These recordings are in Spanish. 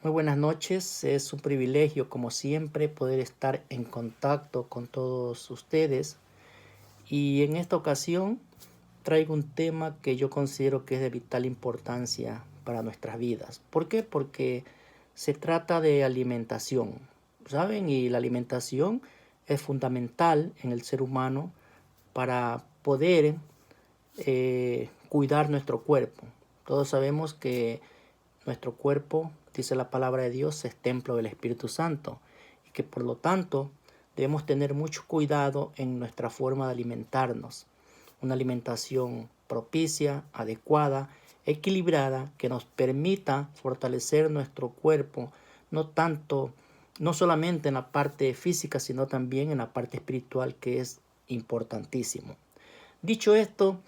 Muy buenas noches, es un privilegio como siempre poder estar en contacto con todos ustedes y en esta ocasión traigo un tema que yo considero que es de vital importancia para nuestras vidas. ¿Por qué? Porque se trata de alimentación, ¿saben? Y la alimentación es fundamental en el ser humano para poder cuidar nuestro cuerpo. Todos sabemos que nuestro cuerpo, dice la palabra de Dios, es templo del Espíritu Santo y que por lo tanto debemos tener mucho cuidado en nuestra forma de alimentarnos. Una alimentación propicia, adecuada, equilibrada, que nos permita fortalecer nuestro cuerpo, no solamente en la parte física, sino también en la parte espiritual, que es importantísimo. Dicho esto,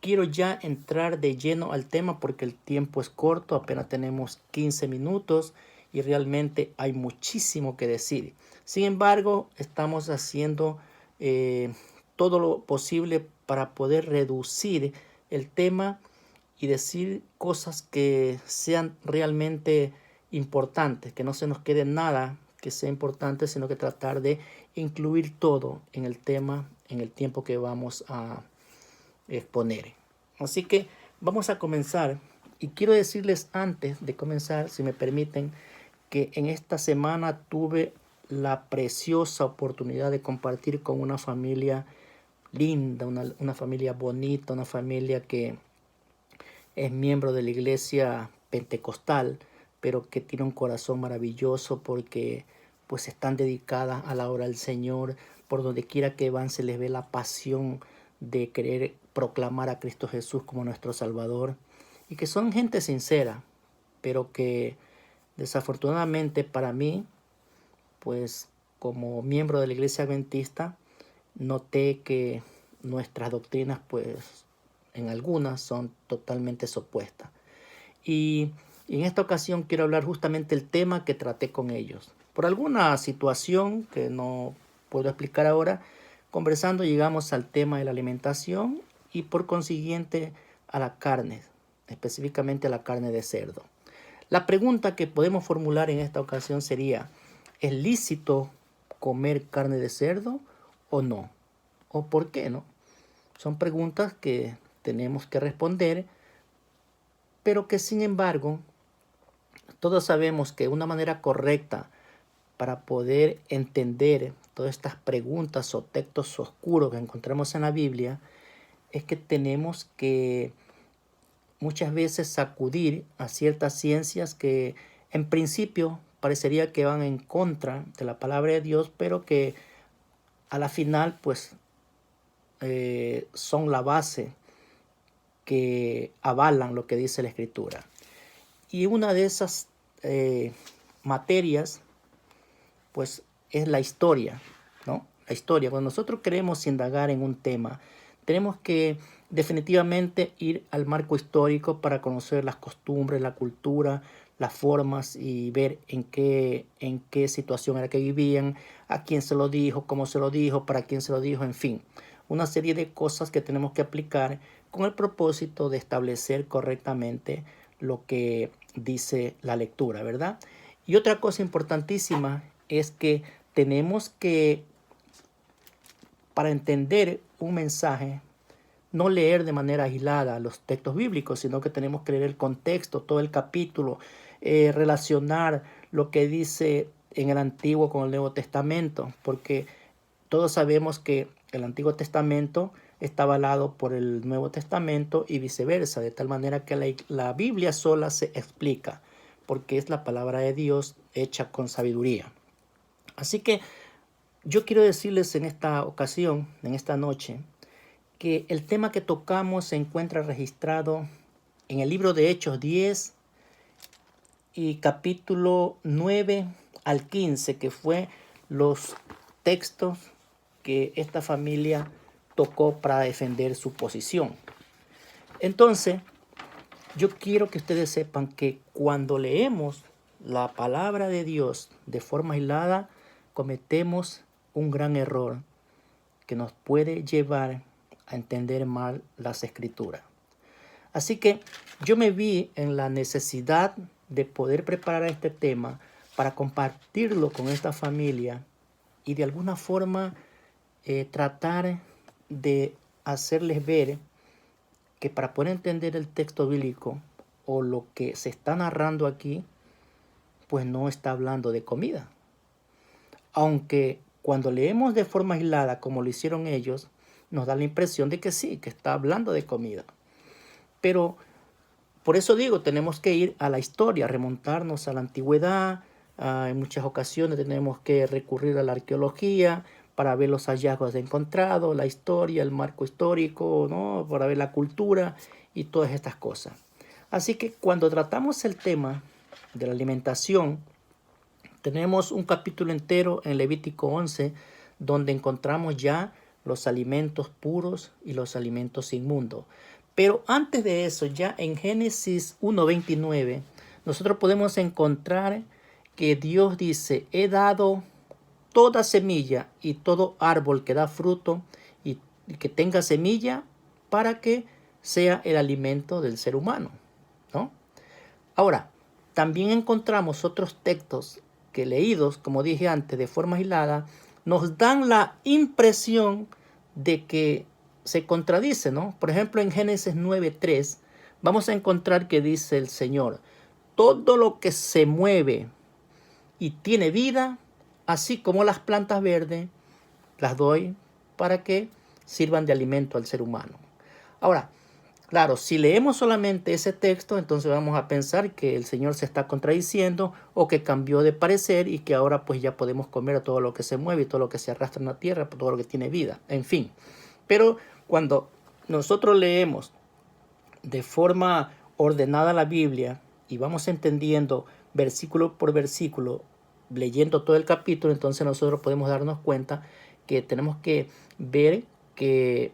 quiero ya entrar de lleno al tema porque el tiempo es corto, apenas tenemos 15 minutos y realmente hay muchísimo que decir. Sin embargo, estamos haciendo todo lo posible para poder reducir el tema y decir cosas que sean realmente importantes, que no se nos quede nada que sea importante, sino que tratar de incluir todo en el tema, en el tiempo que vamos a exponer. Así que vamos a comenzar y quiero decirles antes de comenzar, si me permiten, que en esta semana tuve la preciosa oportunidad de compartir con una familia linda, una familia bonita, una familia que es miembro de la iglesia pentecostal, pero que tiene un corazón maravilloso porque pues están dedicadas a la obra del Señor. Por donde quiera que van se les ve la pasión de querer proclamar a Cristo Jesús como nuestro Salvador y que son gente sincera, pero que desafortunadamente para mí, pues como miembro de la iglesia adventista, noté que nuestras doctrinas pues en algunas son totalmente opuestas. Y en esta ocasión quiero hablar justamente el tema que traté con ellos. Por alguna situación que no puedo explicar ahora, conversando llegamos al tema de la alimentación y por consiguiente a la carne, específicamente a la carne de cerdo. La pregunta que podemos formular en esta ocasión sería, ¿es lícito comer carne de cerdo o no? ¿O por qué no? Son preguntas que tenemos que responder, pero que sin embargo todos sabemos que una manera correcta para poder entender todas estas preguntas o textos oscuros que encontramos en la Biblia es que tenemos que muchas veces sacudir a ciertas ciencias que en principio parecería que van en contra de la palabra de Dios, pero que a la final pues son la base que avalan lo que dice la Escritura. Y una de esas materias pues es la historia, ¿no? La historia. Cuando nosotros queremos indagar en un tema, tenemos que definitivamente ir al marco histórico para conocer las costumbres, la cultura, las formas y ver en qué situación era que vivían, a quién se lo dijo, cómo se lo dijo, para quién se lo dijo, en fin. Una serie de cosas que tenemos que aplicar con el propósito de establecer correctamente lo que dice la lectura, ¿verdad? Y otra cosa importantísima es que tenemos que, para entender un mensaje, no leer de manera aislada los textos bíblicos, sino que tenemos que leer el contexto, todo el capítulo, relacionar lo que dice en el Antiguo con el Nuevo Testamento, porque todos sabemos que el Antiguo Testamento está avalado por el Nuevo Testamento y viceversa, de tal manera que la Biblia sola se explica, porque es la palabra de Dios hecha con sabiduría. Así que yo quiero decirles en esta ocasión, en esta noche, que el tema que tocamos se encuentra registrado en el libro de Hechos 10 y capítulo 9 al 15, que fue los textos que esta familia tocó para defender su posición. Entonces, yo quiero que ustedes sepan que cuando leemos la palabra de Dios de forma aislada, cometemos un gran error que nos puede llevar a entender mal las escrituras. Así que yo me vi en la necesidad de poder preparar este tema para compartirlo con esta familia y de alguna forma tratar de hacerles ver que para poder entender el texto bíblico o lo que se está narrando aquí, pues no está hablando de comida. Aunque cuando leemos de forma aislada, como lo hicieron ellos, nos da la impresión de que sí, que está hablando de comida. Pero por eso digo, tenemos que ir a la historia, remontarnos a la antigüedad. En muchas ocasiones tenemos que recurrir a la arqueología para ver los hallazgos encontrados, la historia, el marco histórico, ¿no? Para ver la cultura y todas estas cosas. Así que cuando tratamos el tema de la alimentación, tenemos un capítulo entero en Levítico 11 donde encontramos ya los alimentos puros y los alimentos inmundos. Pero antes de eso, ya en Génesis 1:29, nosotros podemos encontrar que Dios dice: he dado toda semilla y todo árbol que da fruto y que tenga semilla para que sea el alimento del ser humano, ¿no? Ahora, también encontramos otros textos que leídos, como dije antes, de forma aislada, nos dan la impresión de que se contradice, ¿no? Por ejemplo, en Génesis 9:3 vamos a encontrar que dice el Señor: todo lo que se mueve y tiene vida, así como las plantas verdes, las doy para que sirvan de alimento al ser humano. Ahora, claro, si leemos solamente ese texto, entonces vamos a pensar que el Señor se está contradiciendo o que cambió de parecer y que ahora pues ya podemos comer todo lo que se mueve y todo lo que se arrastra en la tierra, todo lo que tiene vida, en fin. Pero cuando nosotros leemos de forma ordenada la Biblia y vamos entendiendo versículo por versículo, leyendo todo el capítulo, entonces nosotros podemos darnos cuenta que tenemos que ver que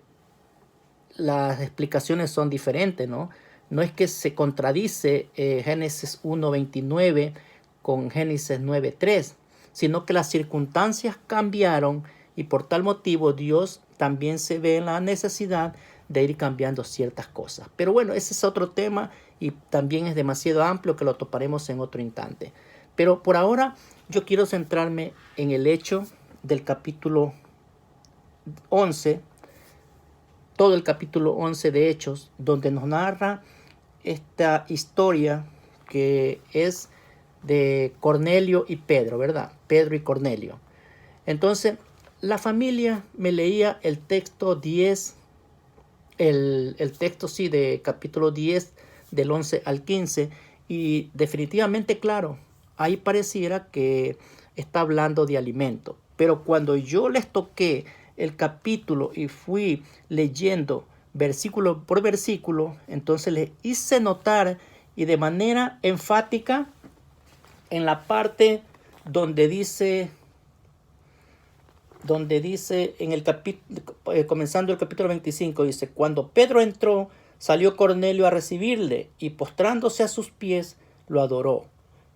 las explicaciones son diferentes, ¿no? No es que se contradice Génesis 1:29 con Génesis 9:3, sino que las circunstancias cambiaron y por tal motivo Dios también se ve en la necesidad de ir cambiando ciertas cosas. Pero bueno, ese es otro tema y también es demasiado amplio que lo toparemos en otro instante. Pero por ahora yo quiero centrarme en el hecho del capítulo 11, todo el capítulo 11 de Hechos, donde nos narra esta historia que es de Cornelio y Pedro, ¿verdad? Pedro y Cornelio. Entonces, la familia me leía el texto 10, el texto sí de capítulo 10 del 11 al 15 y definitivamente, claro, ahí pareciera que está hablando de alimento. Pero cuando yo les toqué el capítulo y fui leyendo versículo por versículo, entonces les hice notar y de manera enfática en la parte donde dice en el capítulo, comenzando el capítulo 25, dice: cuando Pedro entró, salió Cornelio a recibirle y postrándose a sus pies lo adoró.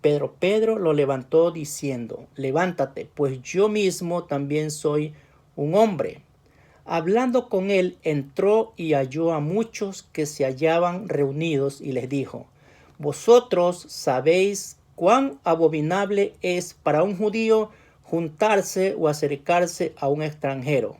Pedro lo levantó diciendo: levántate, pues yo mismo también soy un hombre. Hablando con él, entró y halló a muchos que se hallaban reunidos y les dijo: vosotros sabéis cuán abominable es para un judío juntarse o acercarse a un extranjero.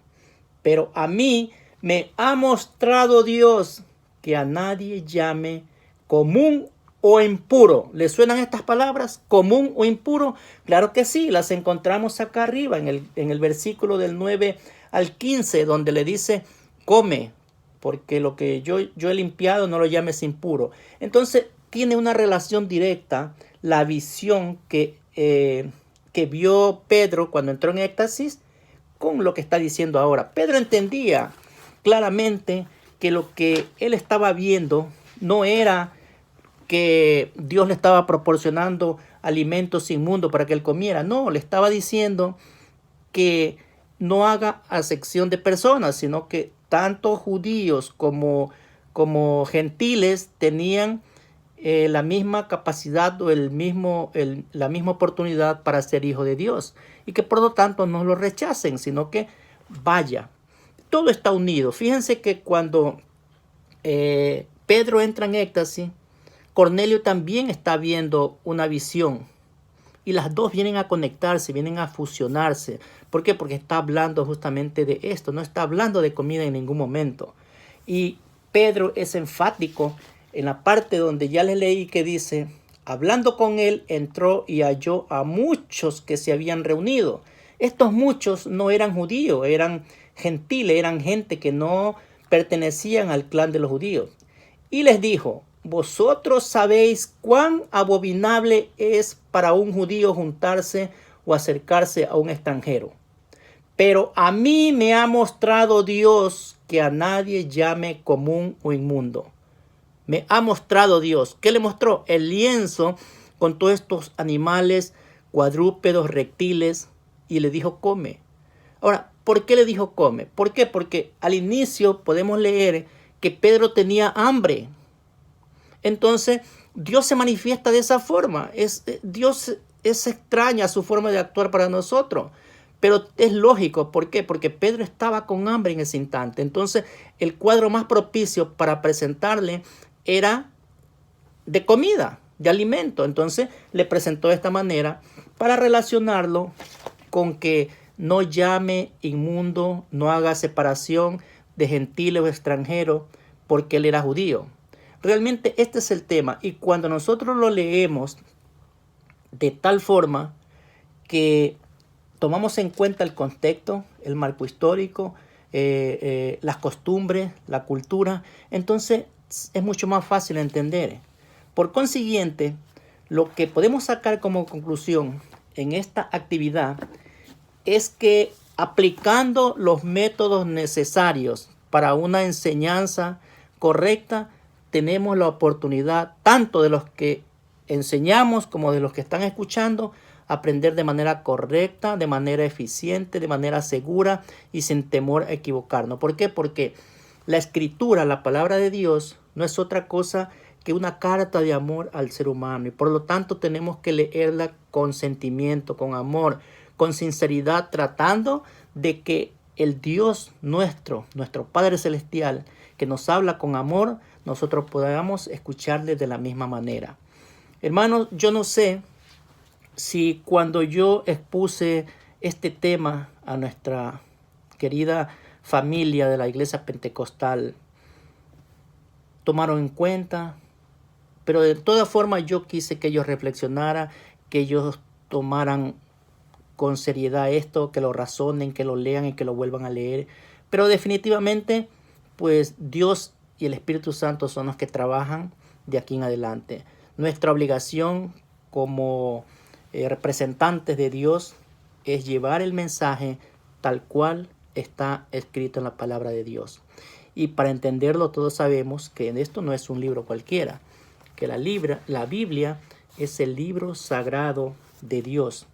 Pero a mí me ha mostrado Dios que a nadie llame común o impuro. ¿Le suenan estas palabras? ¿Común o impuro? Claro que sí, las encontramos acá arriba en el versículo del 9 al 15, donde le dice: come, porque lo que yo he limpiado no lo llames impuro. Entonces tiene una relación directa la visión que vio Pedro cuando entró en éxtasis con lo que está diciendo ahora. Pedro entendía claramente que lo que él estaba viendo no era que Dios le estaba proporcionando alimentos inmundos para que él comiera. No, le estaba diciendo que no haga acepción de personas, sino que tanto judíos como gentiles tenían la misma capacidad o la misma oportunidad para ser hijo de Dios, y que por lo tanto no lo rechacen, sino que vaya. Todo está unido. Fíjense que cuando Pedro entra en éxtasis, Cornelio también está viendo una visión. Y las dos vienen a conectarse, vienen a fusionarse. ¿Por qué? Porque está hablando justamente de esto. No está hablando de comida en ningún momento. Y Pedro es enfático en la parte donde ya le leí que dice, hablando con él, entró y halló a muchos que se habían reunido. Estos muchos no eran judíos, eran gentiles, eran gente que no pertenecían al clan de los judíos. Y les dijo, vosotros sabéis cuán abominable es para un judío juntarse o acercarse a un extranjero. Pero a mí me ha mostrado Dios que a nadie llame común o inmundo. Me ha mostrado Dios. ¿Qué le mostró? El lienzo con todos estos animales, cuadrúpedos, reptiles, y le dijo come. Ahora, ¿por qué le dijo come? ¿Por qué? Porque al inicio podemos leer que Pedro tenía hambre. Entonces, Dios se manifiesta de esa forma. Dios es extraña su forma de actuar para nosotros. Pero es lógico. ¿Por qué? Porque Pedro estaba con hambre en ese instante. Entonces, el cuadro más propicio para presentarle era de comida, de alimento. Entonces, le presentó de esta manera para relacionarlo con que no llame inmundo, no haga separación de gentil o extranjero, porque él era judío. Realmente este es el tema. Y cuando nosotros lo leemos de tal forma que tomamos en cuenta el contexto, el marco histórico, las costumbres, la cultura, entonces es mucho más fácil entender. Por consiguiente, lo que podemos sacar como conclusión en esta actividad es que aplicando los métodos necesarios para una enseñanza correcta, tenemos la oportunidad, tanto de los que enseñamos como de los que están escuchando, aprender de manera correcta, de manera eficiente, de manera segura y sin temor a equivocarnos. ¿Por qué? Porque la escritura, la palabra de Dios, no es otra cosa que una carta de amor al ser humano. Y por lo tanto tenemos que leerla con sentimiento, con amor, con sinceridad, tratando de que el Dios nuestro Padre Celestial, que nos habla con amor, nosotros podamos escucharle de la misma manera. Hermanos, yo no sé si cuando yo expuse este tema a nuestra querida familia de la Iglesia Pentecostal, tomaron en cuenta, pero de todas formas yo quise que ellos reflexionaran, que ellos tomaran con seriedad esto, que lo razonen, que lo lean y que lo vuelvan a leer. Pero definitivamente, pues Dios y el Espíritu Santo son los que trabajan de aquí en adelante. Nuestra obligación como representantes de Dios es llevar el mensaje tal cual está escrito en la palabra de Dios. Y para entenderlo todos sabemos que esto no es un libro cualquiera, que la Biblia es el libro sagrado de Dios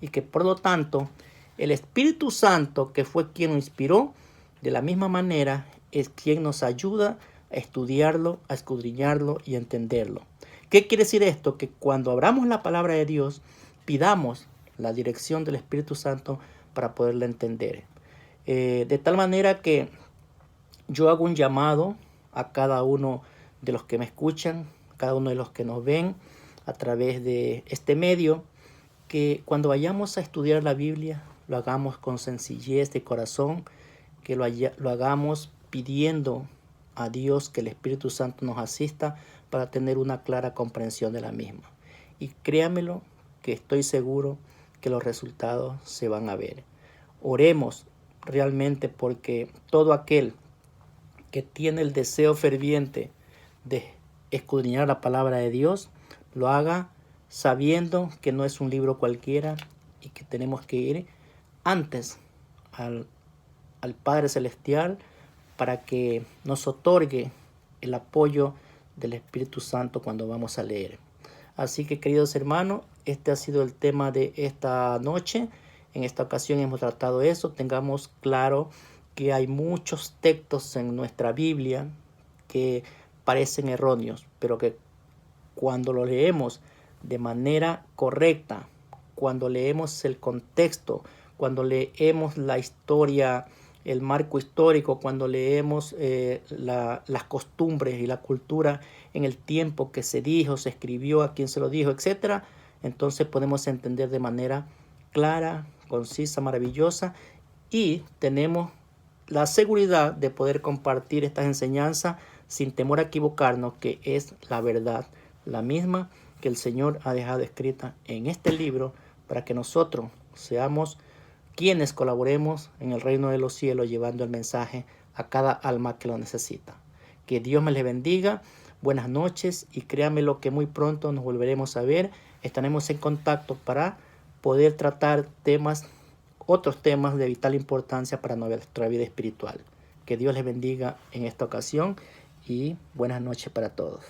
y que por lo tanto el Espíritu Santo, que fue quien lo inspiró, de la misma manera es quien nos ayuda a estudiarlo, a escudriñarlo y a entenderlo. ¿Qué quiere decir esto? Que cuando abramos la palabra de Dios, pidamos la dirección del Espíritu Santo para poderla entender. De tal manera que yo hago un llamado a cada uno de los que me escuchan, a cada uno de los que nos ven a través de este medio, que cuando vayamos a estudiar la Biblia, lo hagamos con sencillez de corazón, que lo hagamos pidiendo a Dios que el Espíritu Santo nos asista para tener una clara comprensión de la misma. Y créamelo, que estoy seguro que los resultados se van a ver. Oremos realmente porque todo aquel que tiene el deseo ferviente de escudriñar la palabra de Dios, lo haga sabiendo que no es un libro cualquiera y que tenemos que ir antes al Padre Celestial para que nos otorgue el apoyo del Espíritu Santo cuando vamos a leer. Así que, queridos hermanos, este ha sido el tema de esta noche. En esta ocasión hemos tratado eso. Tengamos claro que hay muchos textos en nuestra Biblia que parecen erróneos, pero que cuando lo leemos de manera correcta, cuando leemos el contexto, cuando leemos la historia el marco histórico, cuando leemos las costumbres y la cultura en el tiempo que se dijo, se escribió, a quién se lo dijo, etcétera, entonces podemos entender de manera clara, concisa, maravillosa, y tenemos la seguridad de poder compartir estas enseñanzas sin temor a equivocarnos, que es la verdad, la misma que el Señor ha dejado escrita en este libro para que nosotros seamos quienes colaboremos en el reino de los cielos llevando el mensaje a cada alma que lo necesita. Que Dios me les bendiga, buenas noches, y créanme lo que muy pronto nos volveremos a ver. Estaremos en contacto para poder tratar otros temas de vital importancia para nuestra vida espiritual. Que Dios les bendiga en esta ocasión y buenas noches para todos.